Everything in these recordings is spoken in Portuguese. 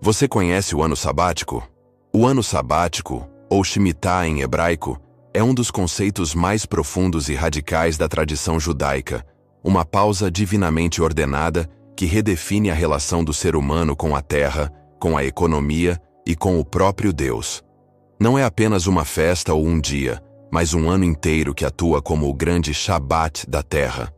Você conhece o ano sabático? O ano sabático, ou Shemitah em hebraico, é um dos conceitos mais profundos e radicais da tradição judaica, uma pausa divinamente ordenada que redefine a relação do ser humano com a terra, com a economia e com o próprio Deus. Não é apenas uma festa ou um dia, mas um ano inteiro que atua como o grande Shabat da terra.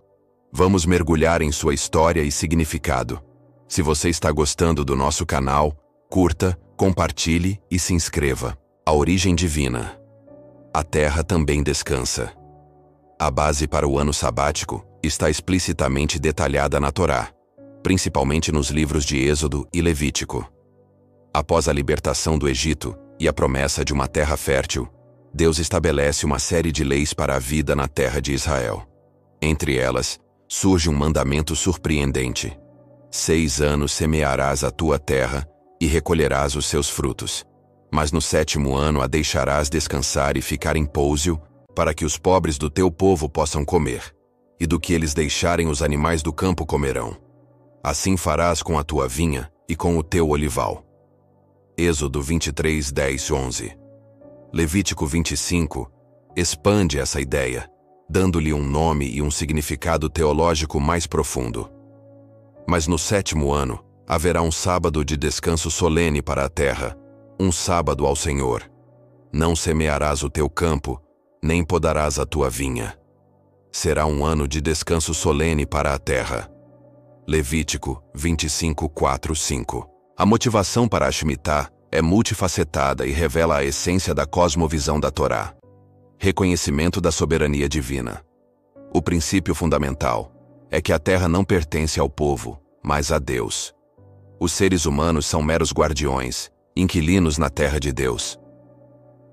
Vamos mergulhar em sua história e significado. Se você está gostando do nosso canal, curta, compartilhe e se inscreva. A origem divina. A terra também descansa. A base para o ano sabático está explicitamente detalhada na Torá, principalmente nos livros de Êxodo e Levítico. Após a libertação do Egito e a promessa de uma terra fértil, Deus estabelece uma série de leis para a vida na terra de Israel. Entre elas, surge um mandamento surpreendente. 6 anos semearás a tua terra e recolherás os seus frutos. Mas no 7º ano a deixarás descansar e ficar em pouso, para que os pobres do teu povo possam comer, e do que eles deixarem os animais do campo comerão. Assim farás com a tua vinha e com o teu olival. Êxodo 23, 10, 11. Levítico 25 expande essa ideia, dando-lhe um nome e um significado teológico mais profundo. Mas no 7º ano, haverá um sábado de descanso solene para a terra, um sábado ao Senhor. Não semearás o teu campo, nem podarás a tua vinha. Será um ano de descanso solene para a terra. Levítico 25, 4, 5. A motivação para a Shemitah é multifacetada e revela a essência da cosmovisão da Torá. Reconhecimento da soberania divina. O princípio fundamental é que a terra não pertence ao povo, mas a Deus. Os seres humanos são meros guardiões, inquilinos na terra de Deus.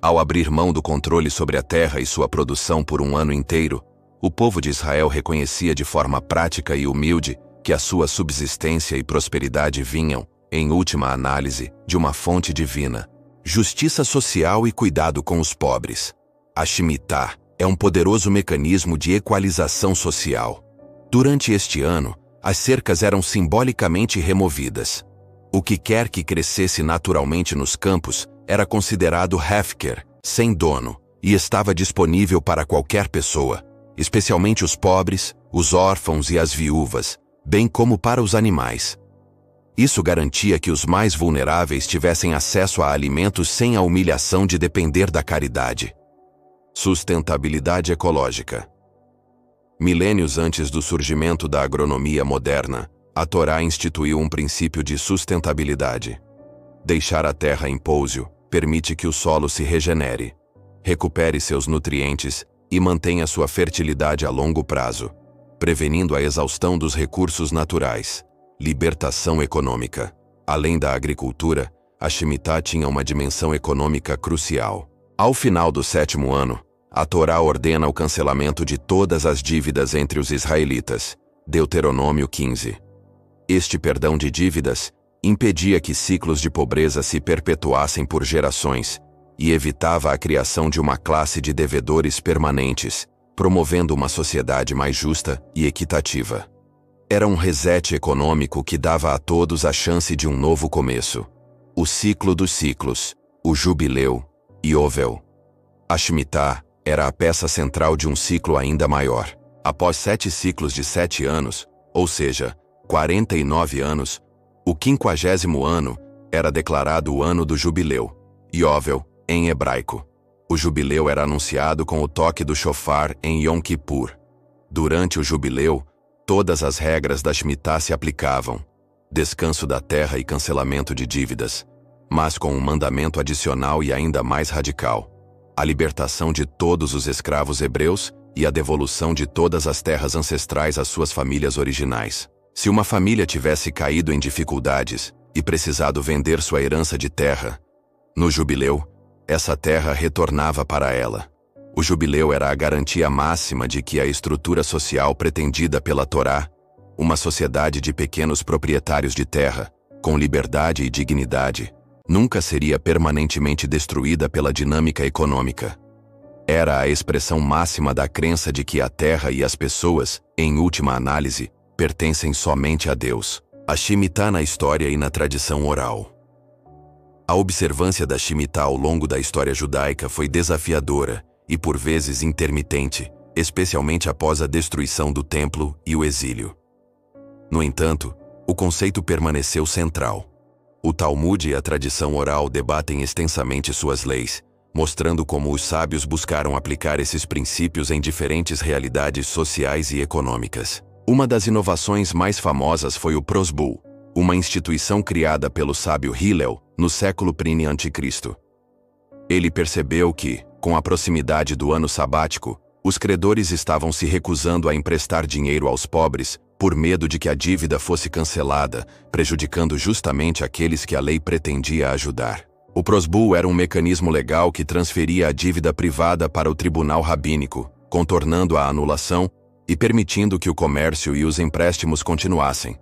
Ao abrir mão do controle sobre a terra e sua produção por um ano inteiro, o povo de Israel reconhecia de forma prática e humilde que a sua subsistência e prosperidade vinham, em última análise, de uma fonte divina: justiça social e cuidado com os pobres. A Shemitah é um poderoso mecanismo de equalização social. Durante este ano, as cercas eram simbolicamente removidas. O que quer que crescesse naturalmente nos campos era considerado hefker, sem dono, e estava disponível para qualquer pessoa, especialmente os pobres, os órfãos e as viúvas, bem como para os animais. Isso garantia que os mais vulneráveis tivessem acesso a alimentos sem a humilhação de depender da caridade. Sustentabilidade ecológica. Milênios antes do surgimento da agronomia moderna, a Torá instituiu um princípio de sustentabilidade. Deixar a terra em pouso permite que o solo se regenere, recupere seus nutrientes e mantenha sua fertilidade a longo prazo, prevenindo a exaustão dos recursos naturais. Libertação econômica. Além da agricultura, a Shemitah tinha uma dimensão econômica crucial. Ao final do 7º ano, a Torá ordena o cancelamento de todas as dívidas entre os israelitas. Deuteronômio 15. Este perdão de dívidas impedia que ciclos de pobreza se perpetuassem por gerações e evitava a criação de uma classe de devedores permanentes, promovendo uma sociedade mais justa e equitativa. Era um reset econômico que dava a todos a chance de um novo começo. O ciclo dos ciclos, o jubileu, Yovel. A Shemitah era a peça central de um ciclo ainda maior. Após 7 ciclos de 7 anos, ou seja, 49 anos, o 50º ano era declarado o ano do jubileu, Yovel, em hebraico. O jubileu era anunciado com o toque do shofar em Yom Kippur. Durante o jubileu, todas as regras da Shemitah se aplicavam: descanso da terra e cancelamento de dívidas, mas com um mandamento adicional e ainda mais radical: a libertação de todos os escravos hebreus e a devolução de todas as terras ancestrais às suas famílias originais. Se uma família tivesse caído em dificuldades e precisado vender sua herança de terra, no jubileu, essa terra retornava para ela. O jubileu era a garantia máxima de que a estrutura social pretendida pela Torá, uma sociedade de pequenos proprietários de terra, com liberdade e dignidade, nunca seria permanentemente destruída pela dinâmica econômica. Era a expressão máxima da crença de que a terra e as pessoas, em última análise, pertencem somente a Deus. A Shemitah na história e na tradição oral. A observância da Shemitah ao longo da história judaica foi desafiadora e, por vezes, intermitente, especialmente após a destruição do templo e o exílio. No entanto, o conceito permaneceu central. O Talmud e a tradição oral debatem extensamente suas leis, mostrando como os sábios buscaram aplicar esses princípios em diferentes realidades sociais e econômicas. Uma das inovações mais famosas foi o Prosbul, uma instituição criada pelo sábio Hillel no século I a.C. Ele percebeu que, com a proximidade do ano sabático, os credores estavam se recusando a emprestar dinheiro aos pobres por medo de que a dívida fosse cancelada, prejudicando justamente aqueles que a lei pretendia ajudar. O Prosbul era um mecanismo legal que transferia a dívida privada para o tribunal rabínico, contornando a anulação e permitindo que o comércio e os empréstimos continuassem.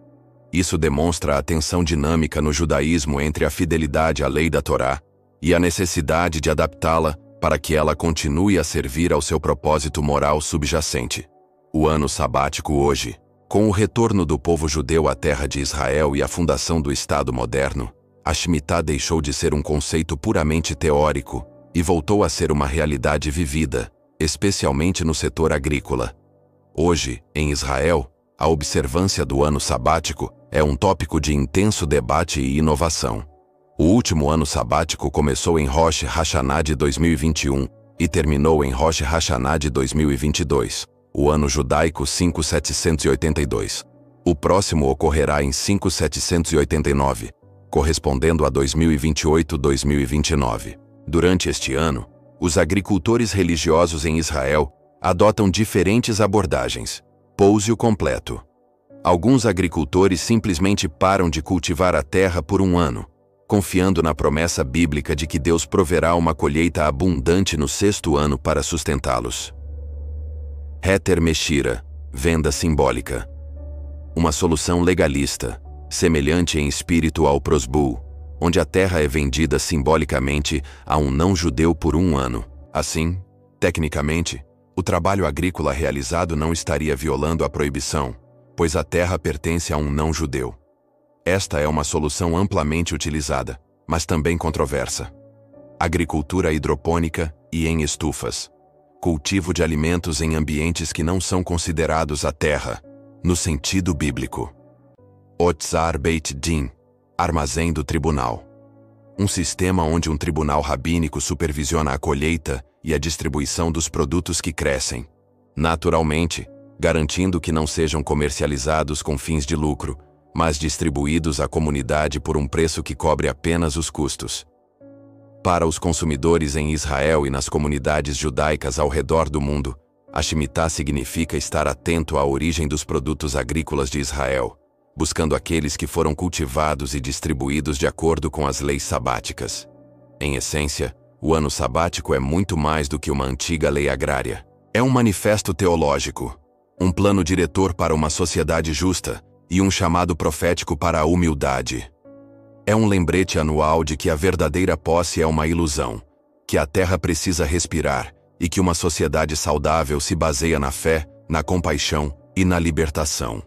Isso demonstra a tensão dinâmica no judaísmo entre a fidelidade à lei da Torá e a necessidade de adaptá-la para que ela continue a servir ao seu propósito moral subjacente. O ano sabático hoje, com o retorno do povo judeu à terra de Israel e a fundação do Estado moderno, a Shemitah deixou de ser um conceito puramente teórico e voltou a ser uma realidade vivida, especialmente no setor agrícola. Hoje, em Israel, a observância do ano sabático é um tópico de intenso debate e inovação. O último ano sabático começou em Rosh Hashanah de 2021 e terminou em Rosh Hashanah de 2022, o ano judaico 5782. O próximo ocorrerá em 5789, correspondendo a 2028-2029. Durante este ano, os agricultores religiosos em Israel adotam diferentes abordagens. Pousio completo. Alguns agricultores simplesmente param de cultivar a terra por um ano, confiando na promessa bíblica de que Deus proverá uma colheita abundante no sexto ano para sustentá-los. Heter Meshira, venda simbólica. Uma solução legalista, semelhante em espírito ao Prosbul, onde a terra é vendida simbolicamente a um não-judeu por um ano. Assim, tecnicamente, o trabalho agrícola realizado não estaria violando a proibição, pois a terra pertence a um não-judeu. Esta é uma solução amplamente utilizada, mas também controversa. Agricultura hidropônica e em estufas. Cultivo de alimentos em ambientes que não são considerados a terra, no sentido bíblico. Otzar Beit Din, armazém do tribunal. Um sistema onde um tribunal rabínico supervisiona a colheita e a distribuição dos produtos que crescem, naturalmente, garantindo que não sejam comercializados com fins de lucro, mas distribuídos à comunidade por um preço que cobre apenas os custos. Para os consumidores em Israel e nas comunidades judaicas ao redor do mundo, a Shemitah significa estar atento à origem dos produtos agrícolas de Israel, buscando aqueles que foram cultivados e distribuídos de acordo com as leis sabáticas. Em essência, o ano sabático é muito mais do que uma antiga lei agrária. É um manifesto teológico, um plano diretor para uma sociedade justa e um chamado profético para a humildade. É um lembrete anual de que a verdadeira posse é uma ilusão, que a terra precisa respirar e que uma sociedade saudável se baseia na fé, na compaixão e na libertação.